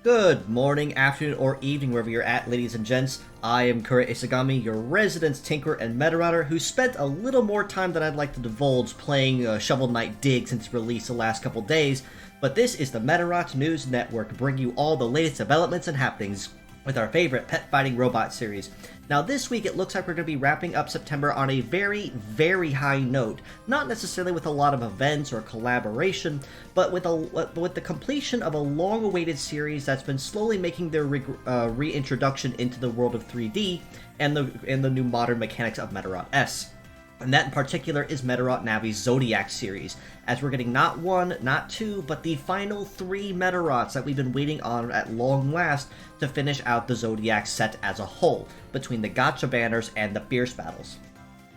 Good morning, afternoon, or evening, wherever you're at, ladies and gents. I am Kura Isagami, your resident tinker and meta runner, who spent a little more time than I'd like to divulge playing Shovel Knight Dig since its release the last couple days, but this is the Medarot News Network, bringing you all the latest developments and happenings with our favorite pet fighting robot series. Now this week it looks like we're going to be wrapping up September on a very, very high note. Not necessarily with a lot of events or collaboration, but with the completion of a long-awaited series that's been slowly making their reintroduction into the world of 3D and the new modern mechanics of Medarot S. And that in particular is Medarot Navi's Zodiac series, as we're getting not one, not two, but the final 3 Medarots that we've been waiting on at long last to finish out the Zodiac set as a whole, between the Gacha banners and the Fierce battles.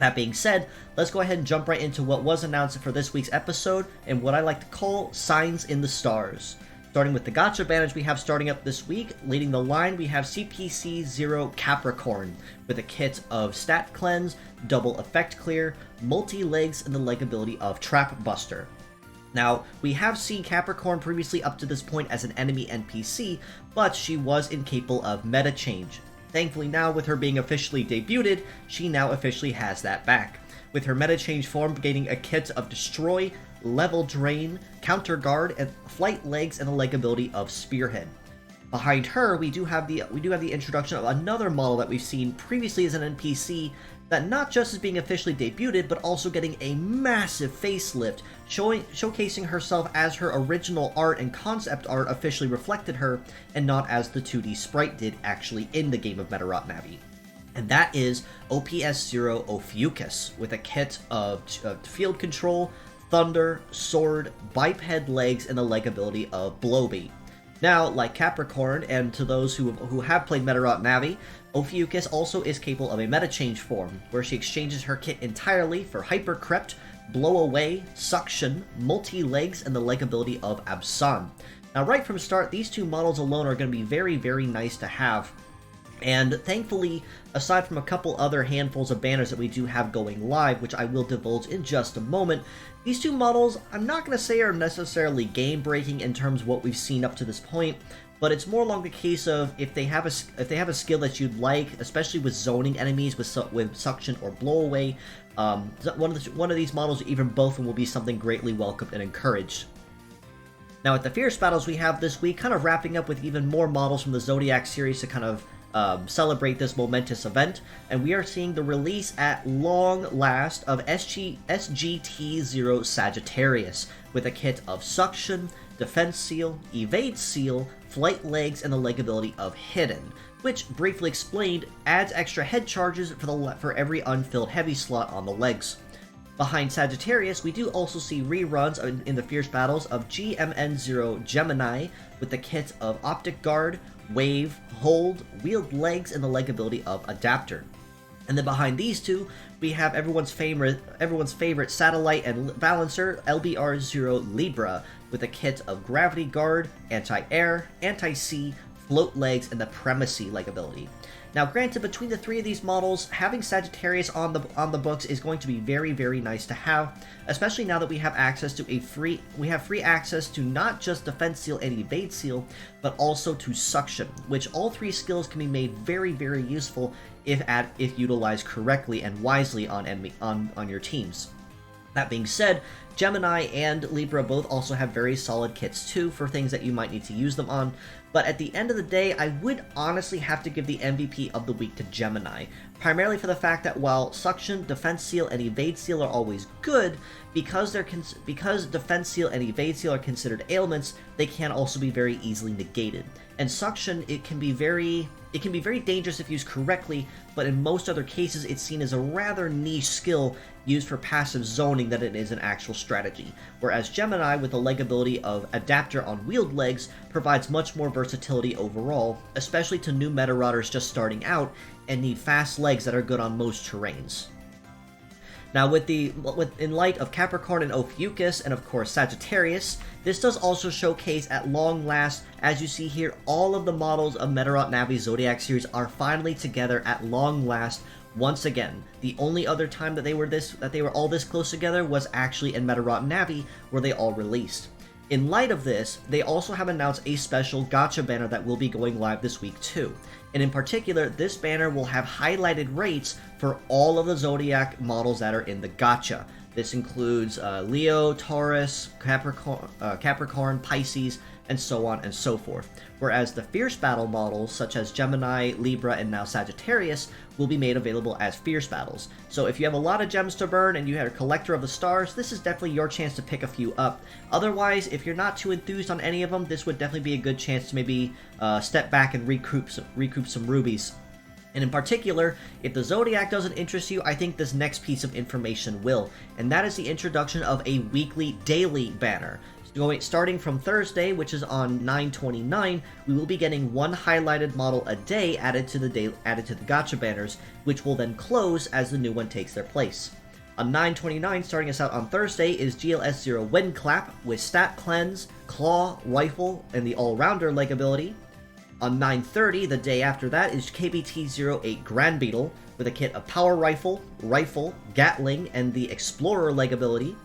That being said, let's go ahead and jump right into what was announced for this week's episode, and what I like to call Signs in the Stars. Starting with the Gacha banners we have starting up this week, leading the line we have CPC-0 Capricorn, with a kit of Stat Cleanse, Double Effect Clear, Multi-Legs, and the leg ability of Trap Buster. Now, we have seen Capricorn previously up to this point as an enemy NPC, but she was incapable of meta change. Thankfully now, with her being officially debuted, she now officially has that back, with her meta change form gaining a kit of Destroy, Level Drain, Counter Guard, and Flight Legs, and the leg ability of Spearhead. Behind her, we do have the introduction of another model that we've seen previously as an NPC that not just is being officially debuted, but also getting a massive facelift, showcasing herself as her original art and concept art officially reflected her, and not as the 2D sprite did actually in the game of Medarot Navi. And that is OPS-0 Ophiuchus, with a kit of Field Control, Thunder, Sword, Biped Legs, and the leg ability of Blowbait. Now, like Capricorn, and to those who have played Medarot Navi, Ophiuchus also is capable of a meta change form, where she exchanges her kit entirely for Hyper Crept, Blow Away, Suction, Multi-Legs, and the leg ability of Absan. Now, right from start, these two models alone are going to be very, very nice to have. And thankfully, aside from a couple other handfuls of banners that we do have going live, which I will divulge in just a moment, these two models, I'm not going to say are necessarily game-breaking in terms of what we've seen up to this point, but it's more along the case of if they have a skill that you'd like, especially with zoning enemies with Suction or Blow Away, one of these models, or even both of them, will be something greatly welcomed and encouraged. Now, at the Fierce battles we have this week, kind of wrapping up with even more models from the Zodiac series to kind of celebrate this momentous event, and we are seeing the release at long last of SGT-0 Sagittarius, with a kit of Suction, Defense Seal, Evade Seal, Flight Legs, and the leg ability of Hidden, which, briefly explained, adds extra head charges for every unfilled heavy slot on the legs. Behind Sagittarius, we do also see reruns in the Fierce battles of GMN-0 Gemini, with the kit of Optic Guard, Wave, Hold, Wield Legs, and the leg ability of Adapter. And then behind these two, we have everyone's favorite satellite and balancer, LBR-0 Libra, with a kit of Gravity Guard, Anti-Air, Anti-Sea, Float Legs, and the Primacy leg ability. Now, granted, between the 3 of these models, having Sagittarius on the books is going to be very, very nice to have, especially now that we have access to free access to not just Defense Seal and Evade Seal, but also to Suction, which all 3 skills can be made very, very useful if utilized correctly and wisely on your teams. That being said, Gemini and Libra both also have very solid kits too for things that you might need to use them on, but at the end of the day, I would honestly have to give the MVP of the week to Gemini, primarily for the fact that while Suction, Defense Seal, and Evade Seal are always good, because Defense Seal and Evade Seal are considered ailments, they can also be very easily negated. And Suction, it can be very dangerous if used correctly, but in most other cases it's seen as a rather niche skill used for passive zoning than it is an actual strategy, whereas Gemini, with the leg ability of Adapter on Wield Legs, provides much more versatility overall, especially to new Meta Rudders just starting out and need fast legs that are good on most terrains. Now, in light of Capricorn and Ophiuchus, and of course Sagittarius, this does also showcase at long last, as you see here, all of the models of Medarot Navi Zodiac series are finally together at long last once again. The only other time that they were all this close together was actually in Medarot Navi, where they all released. In light of this, they also have announced a special Gacha banner that will be going live this week too. And in particular, this banner will have highlighted rates for all of the Zodiac models that are in the Gacha. This includes Leo, Taurus, Capricorn, Pisces, and so on and so forth. Whereas the Fierce Battle models, such as Gemini, Libra, and now Sagittarius, will be made available as Fierce Battles. So if you have a lot of gems to burn and you are a collector of the stars, this is definitely your chance to pick a few up. Otherwise, if you're not too enthused on any of them, this would definitely be a good chance to maybe step back and recoup some rubies. And in particular, if the Zodiac doesn't interest you, I think this next piece of information will, and that is the introduction of a weekly daily banner. Starting from Thursday, which is on 9/29, we will be getting one highlighted model a day added to the Gacha banners, which will then close as the new one takes their place. On 9/29, starting us out on Thursday, is GLS-0 Wind Clap with Stat Cleanse, Claw, Rifle, and the All-Rounder leg ability. On 9/30, the day after that, is KBT-08 Grand Beetle with a kit of Power Rifle, Gatling, and the Explorer leg ability.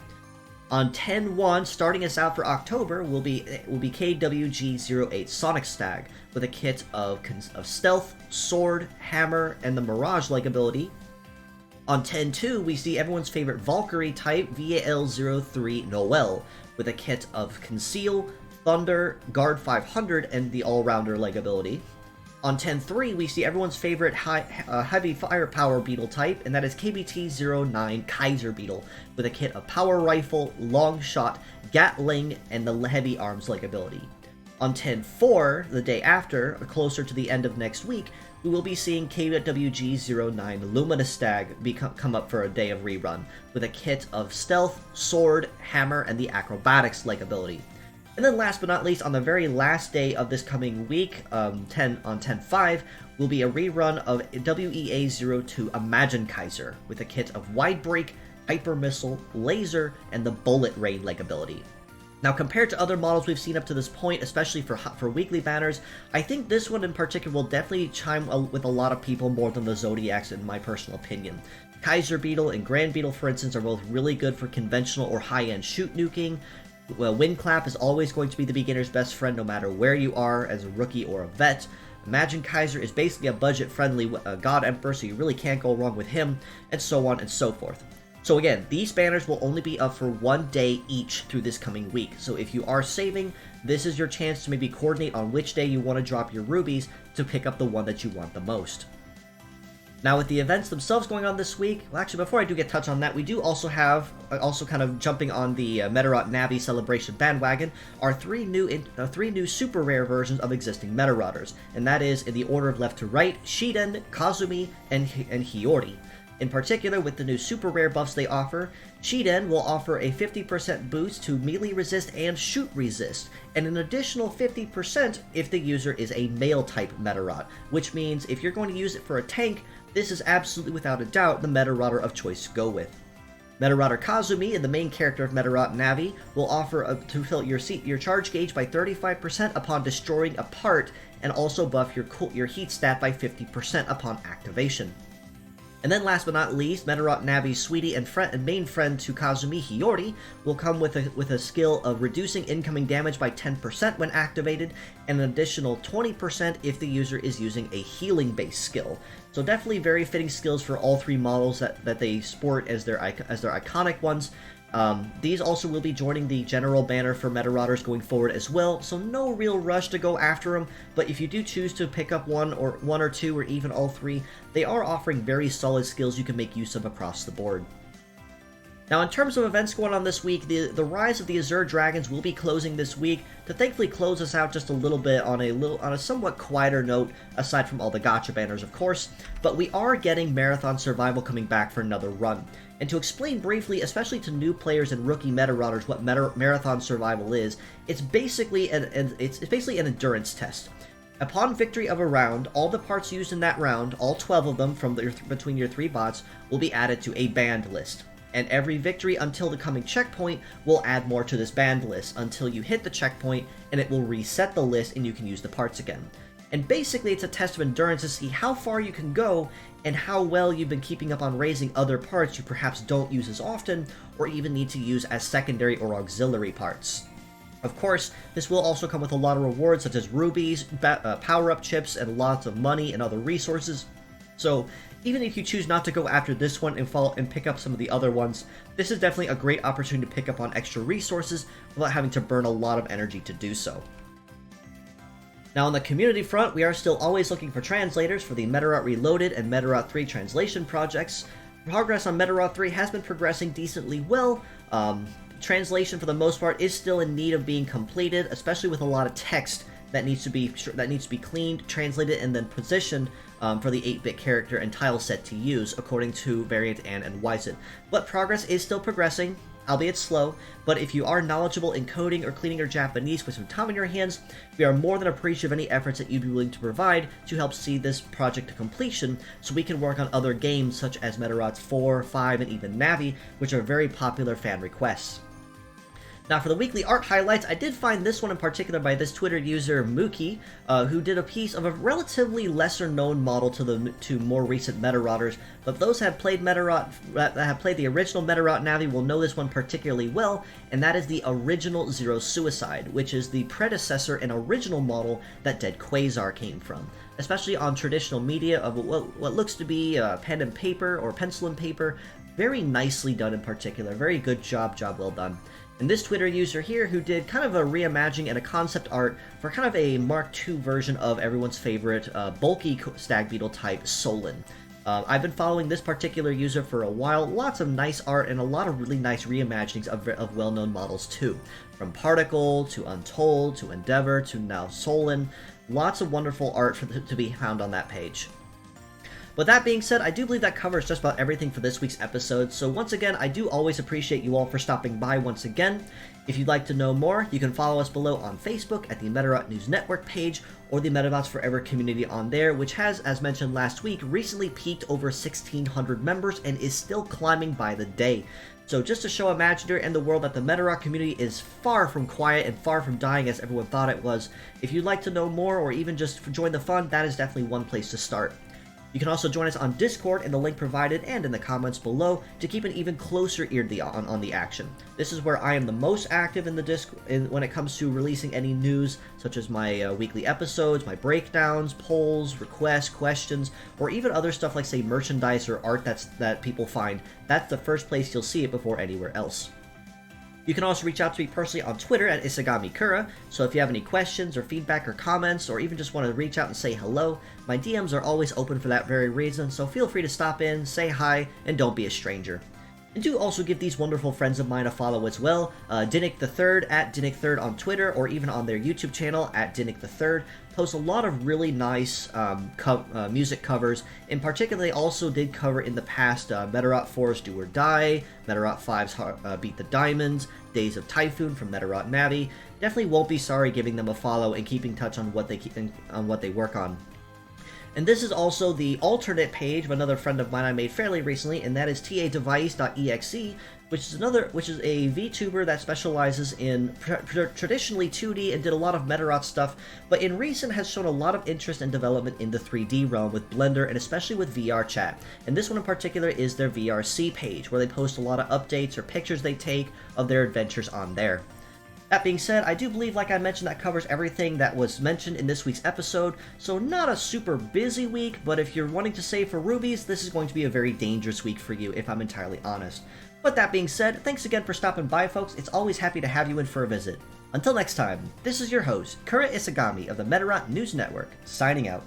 On 10/1, starting us out for October, will be KWG-08 Sonic Stag with a kit of Stealth, Sword, Hammer, and the Mirage leg ability. On 10/2, we see everyone's favorite Valkyrie type, VAL-03 Noelle, with a kit of Conceal, Thunder, Guard 500, and the All-Rounder leg ability. On 10/3, we see everyone's favorite heavy firepower beetle type, and that is KBT-09 Kaiser Beetle, with a kit of Power Rifle, Long Shot, Gatling, and the Heavy Arms leg ability. On 10/4, the day after, closer to the end of next week, we will be seeing KWG-09 Luminous Stag come up for a day of rerun, with a kit of Stealth, Sword, Hammer, and the Acrobatics leg ability. And then last but not least, on the very last day of this coming week, on 10/5, will be a rerun of WEA-02 Imagine Kaiser, with a kit of Wide Break, Hyper Missile, Laser, and the Bullet Rain leg ability. Now, compared to other models we've seen up to this point, especially for weekly banners, I think this one in particular will definitely chime with a lot of people more than the Zodiacs, in my personal opinion. Kaiser Beetle and Grand Beetle, for instance, are both really good for conventional or high-end shoot nuking. Well, Wind Clap is always going to be the beginner's best friend no matter where you are as a rookie or a vet. Imagine Kaiser is basically a budget-friendly God Emperor, so you really can't go wrong with him, and so on and so forth. So again, these banners will only be up for one day each through this coming week, so if you are saving, this is your chance to maybe coordinate on which day you want to drop your rubies to pick up the one that you want the most. Now, with the events themselves going on this week, well, actually, before I do get touched on that, we do also have, kind of jumping on the Medarot Navi celebration bandwagon, are three new super rare versions of existing Meta Rudders, and that is in the order of left to right: Shiden, Kazumi, and Hiyori. In particular, with the new super rare buffs they offer, Shiden will offer a 50% boost to melee resist and shoot resist, and an additional 50% if the user is a male type Medarot, which means if you're going to use it for a tank, this is absolutely without a doubt the Meta Rudder of choice to go with. Meta Rudder Kazumi, and the main character of Medarot Navi, will offer to fill your charge gauge by 35% upon destroying a part, and also buff your heat stat by 50% upon activation. And then last but not least, Medarot Navi's sweetie and main friend to Kazumi, Hiyori, will come with a skill of reducing incoming damage by 10% when activated, and an additional 20% if the user is using a healing-based skill. So definitely very fitting skills for all three models that they sport as their iconic ones. These also will be joining the general banner for Meta Rudders going forward as well, so no real rush to go after them, but if you do choose to pick up one or two or even all three, they are offering very solid skills you can make use of across the board. Now, in terms of events going on this week, the Rise of the Azure Dragons will be closing this week to thankfully close us out just a little bit on a somewhat quieter note, aside from all the Gacha banners, of course. But we are getting Marathon Survival coming back for another run. And to explain briefly, especially to new players and rookie Meta Rudders, what Marathon Survival is, it's basically an endurance test. Upon victory of a round, all the parts used in that round, all 12 of them from between your three bots, will be added to a banned list. And every victory until the coming checkpoint will add more to this banned list until you hit the checkpoint, and it will reset the list and you can use the parts again. And basically it's a test of endurance to see how far you can go and how well you've been keeping up on raising other parts you perhaps don't use as often or even need to use as secondary or auxiliary parts. Of course, this will also come with a lot of rewards such as rubies, power-up chips, and lots of money and other resources. So even if you choose not to go after this one and pick up some of the other ones, this is definitely a great opportunity to pick up on extra resources without having to burn a lot of energy to do so. Now on the community front, we are still always looking for translators for the Medarot Reloaded and Medarot 3 translation projects. Progress on Medarot 3 has been progressing decently well. Translation for the most part is still in need of being completed, especially with a lot of text that needs to be cleaned, translated, and then positioned for the 8-bit character and tile set to use, according to Variant and Wizen. But progress is still progressing, albeit slow, but if you are knowledgeable in coding or cleaning your Japanese with some time on your hands, we are more than appreciative of any efforts that you'd be willing to provide to help see this project to completion, so we can work on other games such as Medarots 4, 5, and even Navi, which are very popular fan requests. Now for the weekly art highlights, I did find this one in particular by this Twitter user Mookie, who did a piece of a relatively lesser known model to more recent Meta Rudders, but those that have played the original Medarot Navi will know this one particularly well, and that is the original Zero Suicide, which is the predecessor and original model that Dead Quasar came from, especially on traditional media of what looks to be pen and paper or pencil and paper. Very nicely done in particular, very good job well done. And this Twitter user here who did kind of a reimagining and a concept art for kind of a Mark II version of everyone's favorite bulky stag beetle type Solon. I've been following this particular user for a while, lots of nice art and a lot of really nice reimaginings of well-known models too. From Particle, to Untold, to Endeavor, to now Solon, lots of wonderful art to be found on that page. With that being said, I do believe that covers just about everything for this week's episode, so once again, I do always appreciate you all for stopping by once again. If you'd like to know more, you can follow us below on Facebook at the Medarot News Network page, or the Metabots Forever community on there, which has, as mentioned last week, recently peaked over 1,600 members and is still climbing by the day. So just to show Imaginator and the world that the Medarot community is far from quiet and far from dying as everyone thought it was, if you'd like to know more or even just join the fun, that is definitely one place to start. You can also join us on Discord in the link provided and in the comments below to keep an even closer ear on the action. This is where I am the most active in the Discord when it comes to releasing any news, such as my weekly episodes, my breakdowns, polls, requests, questions, or even other stuff like, say, merchandise or art that people find. That's the first place you'll see it before anywhere else. You can also reach out to me personally on Twitter at @IsagamIKura, so if you have any questions or feedback or comments, or even just want to reach out and say hello, my DMs are always open for that very reason, so feel free to stop in, say hi, and don't be a stranger. And do also give these wonderful friends of mine a follow as well. Dinnick3rd at Dinnick3rd on Twitter, or even on their YouTube channel at Dinnick3rd. Post a lot of really nice music covers. In particular, they also did cover in the past Medarot 4's Do or Die, Medarot 5's Beat the Diamonds, Days of Typhoon from Medarot Navi. Definitely won't be sorry giving them a follow and keeping touch on what they work on. And this is also the alternate page of another friend of mine I made fairly recently, and that is tadevice.exe, which is a VTuber that specializes in traditionally 2D and did a lot of Medarot stuff, but in recent has shown a lot of interest and development in the 3D realm with Blender and especially with VR chat. And this one in particular is their VRC page, where they post a lot of updates or pictures they take of their adventures on there. That being said, I do believe, like I mentioned, that covers everything that was mentioned in this week's episode, so not a super busy week, but if you're wanting to save for rubies, this is going to be a very dangerous week for you, if I'm entirely honest. But that being said, thanks again for stopping by, folks. It's always happy to have you in for a visit. Until next time, this is your host, Kura Isagami of the Medarot News Network, signing out.